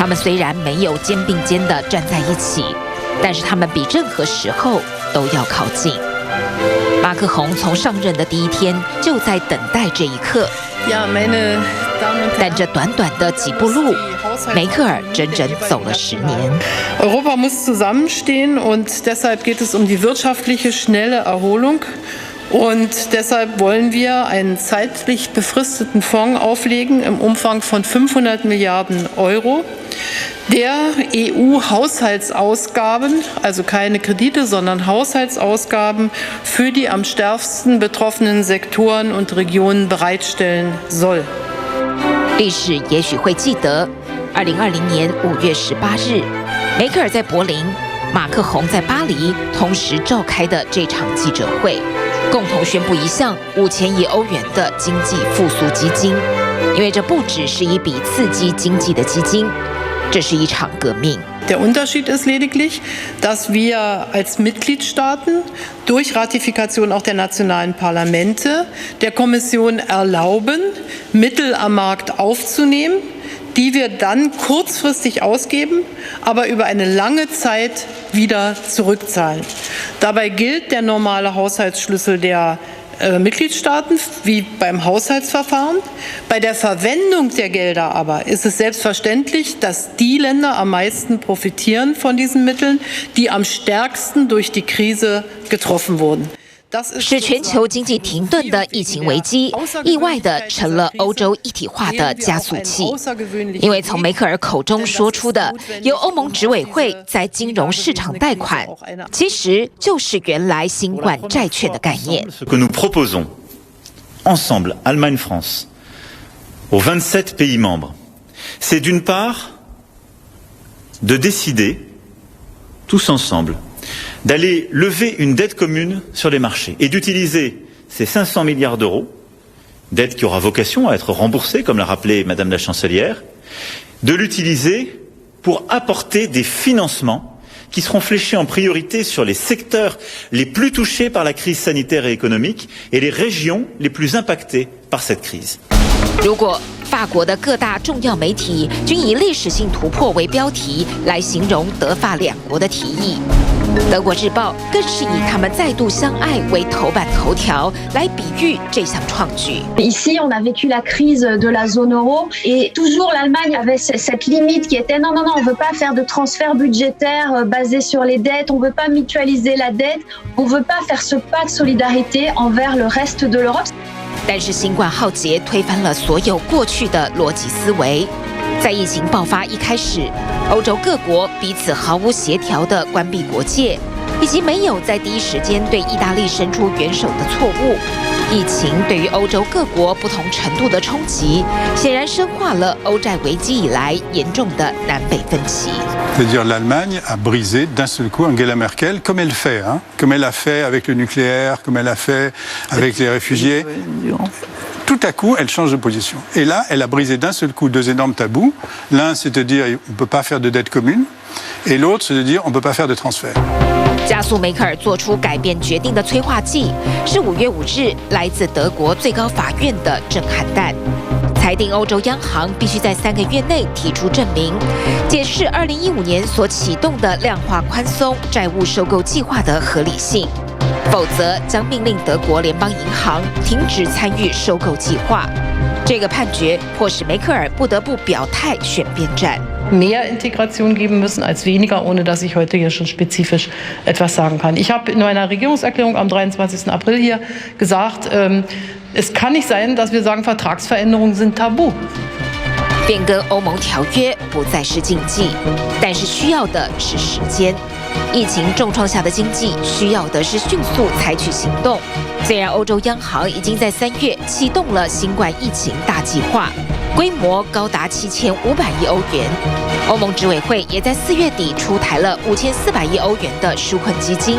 他们虽然没有肩并肩地站在一起，但是他们比任何时候都要靠近。马克宏从上任的第一天就在等待这一刻。但这短短的几步路，梅克尔整整走了10年。Europa muss zusammenstehen und deshalb geht es um die wirtschaftliche schnelle Erholung. Und deshalb wollen wir einen zeitlich befristeten Fonds auflegen im Umfang von 500 Milliarden Euro, der EU-Haushaltsausgaben, also keine Kredite, sondern Haushaltsausgaben für die am stärksten betroffenen Sektoren und Regionen bereitstellen soll. 历史也许会记得，2020年5月18日，梅克尔在柏林，马克宏在巴黎同时召开的这场记者会，共同宣布一项5000亿欧元的经济复苏基金。因为这不只是一笔刺激经济的基金，这是一场革命。Der Unterschied ist lediglich, dass wir als Mitgliedstaaten durch Ratifikation auch der nationalen Parlamente der Kommission erlauben, Mittel am Markt aufzunehmen, die wir dann kurzfristig ausgeben, aber über eine lange Zeit wieder zurückzahlen. Dabei gilt der normale Haushaltsschlüssel der Mitgliedstaaten wie beim Haushaltsverfahren. Bei der Verwendung der Gelder aber ist es selbstverständlich, dass die Länder am meisten profitieren von diesen Mitteln, die am stärksten durch die Krise getroffen wurden. 是全球经济停顿的疫情危机，意外地成了欧洲一体化的加速器。因为从梅克尔口中说出的由欧盟执委会在金融市场贷款，其实就是原来新冠债券的概念。Ce que nous proposons ensemble, Allemagne, France, aux 27 pays membres, c'est d'une part de décider tous ensemble d'aller lever une dette commune sur les marchés et d'utiliser ces 500 milliards d'euros, dette qui aura vocation à être remboursée, comme l'a rappelé Madame la Chancelière, de l'utiliser pour apporter des financements qui seront fléchés en priorité sur les secteurs les plus touchés par la crise sanitaire et économique et les régions les plus impactées par cette crise. 如果法国的各大重要媒体均以历史性突破为标题来形容德法两国的提议，德国日报更是以他们再度相爱为头版头条来比喻这项创举。Ici, on a vécu la crise de la zone euro et toujours l'Allemagne avait cette limite qui était non, on ne veut pas faire de transfert budgétaire basé sur les dettes, on ne veut pas mutualiser la dette, on ne veut pas faire ce pas de solidarité envers le reste de l'Europe. 但是新冠浩劫推翻了所有过去的逻辑思维。在疫情爆发一开始，欧洲各国彼此毫无协调地关闭国界，以及没有在第一时间对意大利伸出援手的错误。疫情对于欧洲各国不同程度的冲击，显然深化了欧债危机以来严重的南北分歧。C'est-à-dire l'Allemagne a brisé d'un seul coup Angela Merkel, comme elle fait, comme elle a fait avec le nucléaire, comme elle a fait avec les réfugiés. Tout à coup, elle change de position. Et là, elle a brisé d'un seul coup 2 énormes tabous. L'un, c'est de dire on ne peut pas faire de dette commune, et l'autre, c'est de dire on ne peut pas faire de transfert. 加速梅克尔做出改变决定的催化剂是5月5日来自德国最高法院的震撼弹，裁定欧洲央行必须在3个月内提出证明，解释2015年所启动的量化宽松债务收购计划的合理性，否则将命令德国联邦银行停止参与收购计划。这个判决迫使梅克尔不得不表态选边站。Mehr Integration geben müssen als weniger, ohne dass ich heute hier schon spezifisch etwas sagen kann. Ich habe in meiner Regierungserklärung am 23. April hier gesagt, es kann nicht sein, dass wir sagen, Vertragsveränderungen sind tabu. 变更欧盟条约不再是禁忌，但是需要的是时间。疫情重创下的经济需要的是迅速采取行动。虽然欧洲央行已经在3月启动了新冠疫情大计划，规模高达7500亿欧元。欧盟执委会也在4月底出台了5400亿欧元的纾困基金，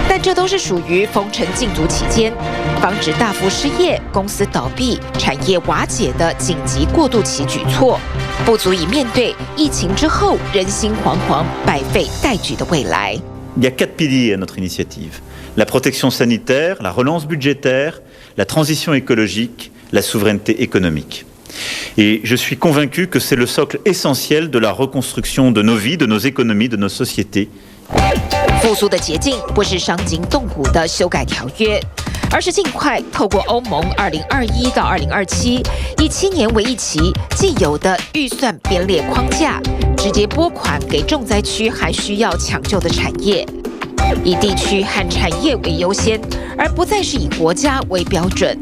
但这都是属于封城禁足期间，防止大幅失业、公司倒闭、产业瓦解的紧急过渡期举措，不足以面对疫情之后人心惶惶、百废待举的未来。Il y a 4 piliers à notre initiative. La protection sanitaire, la relance budgétaire, la transition écologique, la souveraineté économique. Et je suis convaincu que c'est le socle essentiel de la reconstruction de nos vies, de nos économies, de nos sociétés. 复苏的捷径不是伤筋动骨的修改条约，而是尽快透过欧盟2021到2027以7年为一期既有的预算编列框架，直接拨款给重灾区还需要抢救的产业，以地区和产业为优先，而不再是以国家为标准。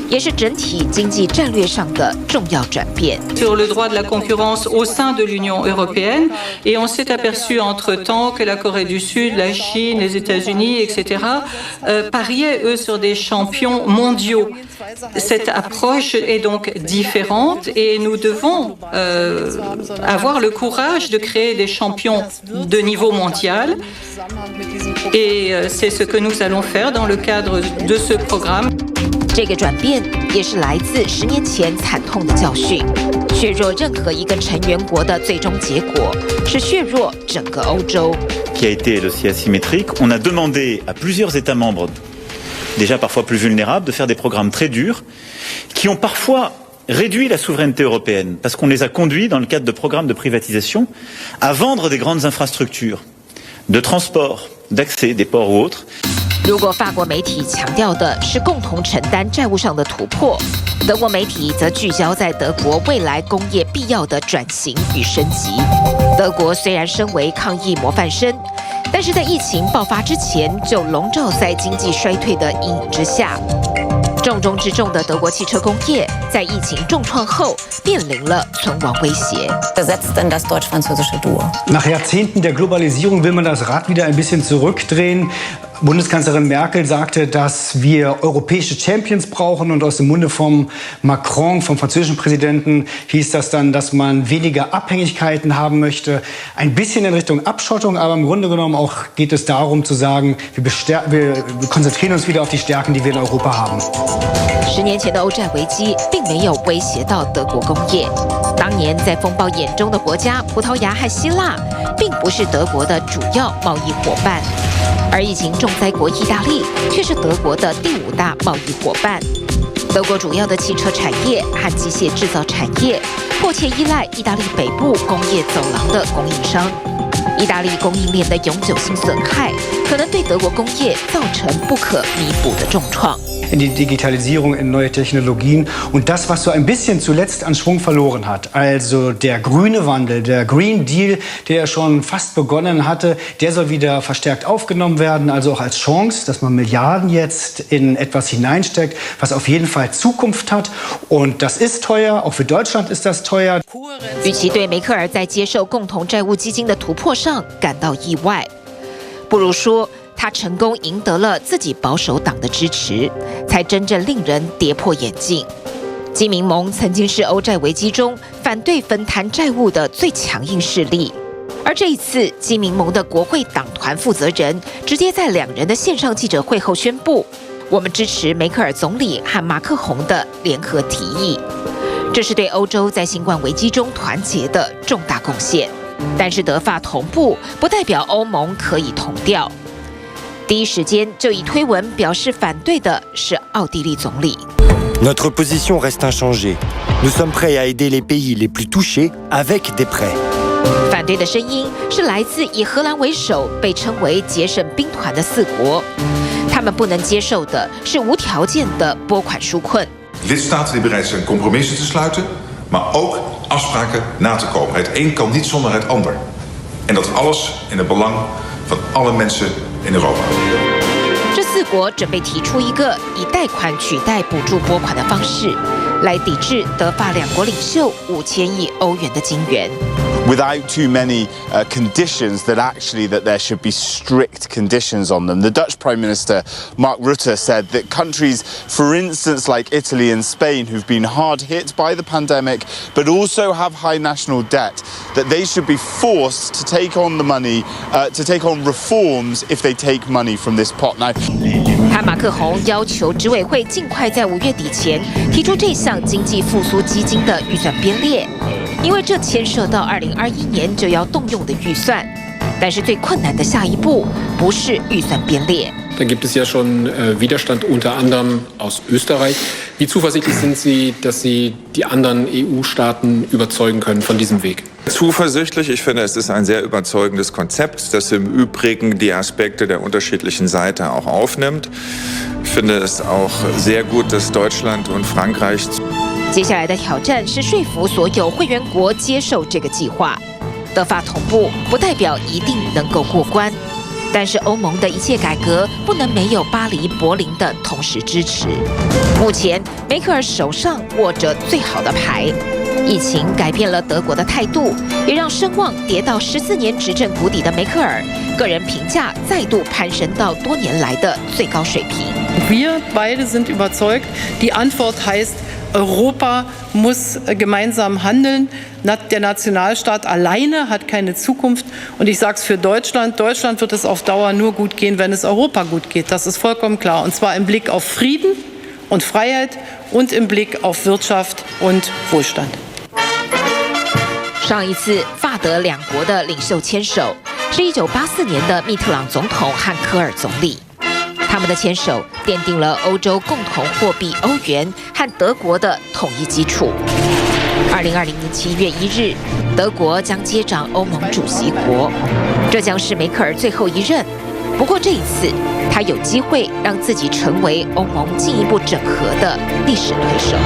也是整体经济战略上的重要转变。Sur le droit de la concurrence au sein de l'Union européenne, et on s'est aperçu entre-temps que la Corée du Sud, la Chine, les États-Unis, etc. Pariaient eux sur des champions mondiaux. Cette approche est donc différente et nous devons avoir le courage de créer des champions de niveau mondial. Et c'est ce que nous allons faire dans le cadre de ce programme. 这个转变也是来自10年前惨痛的教训。削弱任何一个成员国的最终结果是削弱整个欧洲。Qui a été aussi asymétrique. On a demandé à plusieurs États membres, déjà parfois plus vulnérables, de faire des programmes très durs, qui ont parfois réduit la souveraineté européenne, parce qu'on les a conduits, dans le cadre de programmes de privatisation, à vendre des grandes infrastructures de transport, d'accès, des ports ou autres. 如果法国媒体强调的是共同承担债务上的突破，德国媒体则聚焦在德国未来工业必要的转型与升级。德国虽然身为抗疫模范生，但是在疫情爆发之前就笼罩在经济衰退的阴影之下。重中之重的德国汽车工业在疫情重创后面临了存亡威胁。Ersetzt denn das deutsch-französische Duo? Nach Jahrzehnten der Globalisierung will man das Rad wieder ein bisschen zurückdrehen. Bundeskanzlerin Merkel sagte, dass wir europäische Champions brauchen und aus dem Munde vom Macron, vom französischen Präsidenten, hieß das dann, dass man weniger Abhängigkeiten haben möchte. Ein bisschen in Richtung Abschottung, aber im Grunde genommen auch geht es darum zu sagen, wir konzentrieren uns wieder auf die Stärken, die wir in Europa haben. 10年前的欧债危机并没有威胁到德国工业。当年在风暴眼中的国家葡萄牙和希腊，并不是德国的主要贸易伙伴，而疫情重灾国意大利却是德国的第5大贸易伙伴。德国主要的汽车产业和机械制造产业迫切依赖意大利北部工业走廊的供应商。意大利供应链的永久性损害，可能对德国工业造成不可弥补的重创。In die Digitalisierung, in neue Technologien und das, was so ein bisschen zuletzt an Schwung verloren hat. Also der grüne Wandel, der Green Deal, der schon fast begonnen hatte, der soll wieder verstärkt aufgenommen werden, also auch als Chance, dass man Milliarden jetzt in etwas hineinsteckt, was auf jeden Fall Zukunft hat. Und das ist teuer, auch für Deutschland ist das teuer. 与其对梅克尔在接受共同债务基金的突破上感到意外，不如说他成功赢得了自己保守党的支持，才真正令人跌破眼镜。基民盟曾经是欧债危机中反对分摊债务的最强硬势力，而这一次，基民盟的国会党团负责人直接在2人的线上记者会后宣布，我们支持梅克尔总理和马克宏的联合提议。这是对欧洲在新冠危机中团结的重大贡献。但是德法同步不代表欧盟可以同调。第一时间就以推文表示反对的是奥地利总理。Notre position reste inchangée. Nous sommes prêts à aider les pays les plus touchés avec des prêts. 反对的声音是来自以荷兰为首被称为节省兵团的4国，他们不能接受的是无条件的拨款纾困。Lidstaten die bereid zijn compromissen te sluiten, maar ook afspraken na te komen. Het een kan niet zonder het ander. En dat alles in het belang van alle mensen in Europa. 这4国准备提出一个以贷款取代补助拨款的方式，来抵制德法2国领袖5000亿欧元的金援。Without too many conditions that there should be strict conditions on them. The Dutch Prime Minister Mark Rutte said that countries, for instance, like Italy and Spain, who've been hard hit by the pandemic, but also have high national debt, that they should be forced to take on the money, to take on reforms if they take money from this pot. Now, 和马克宏要求执委会尽快在5月底前提出这项经济复苏基金的预算编列，因为这牵涉到2021年就要动用的预算。但是最困难的下一步不是预算编列， Da gibt es ja schon Widerstand unter anderem aus Österreich. Wie zuversichtlich sind Sie, dass Sie die anderen EU-Staaten überzeugen können von diesem Weg? Zuversichtlich. Ich finde, es ist ein sehr überzeugendes Konzept, das im Übrigen die Aspekte der unterschiedlichen Seite auch aufnimmt. Ich finde es auch sehr gut, dass Deutschland und Frankreich 接下来的挑战是说服所有会员国接受这个计划。德法同步不代表一定能够过关，但是欧盟的一切改革不能没有巴黎、柏林的同时支持。目前梅克尔手上握着最好的牌，疫情改变了德国的态度，也让声望跌到14年执政谷底的梅克尔个人评价再度攀升到多年来的最高水平。Wir beide sind überzeugt, die Antwort heißt, Europa muss gemeinsam handeln. Der Nationalstaat alleine hat keine Zukunft. Und ich sage es für Deutschland. Deutschland wird es auf Dauer nur gut gehen, wenn es Europa gut geht. Das ist vollkommen klar. Und zwar im Blick auf Frieden und Freiheit und im Blick auf Wirtschaft und Wohlstand. 上一次法德两国的领袖牵手是1984年的密特朗总统和科尔总理。他们的牵手奠定了欧洲共同货币欧元和德国的统一基础。2020年7月1日，德国将接掌欧盟主席国，这将是梅克尔最后一任。不过这一次，他有机会让自己成为欧盟进一步整合的历史推手。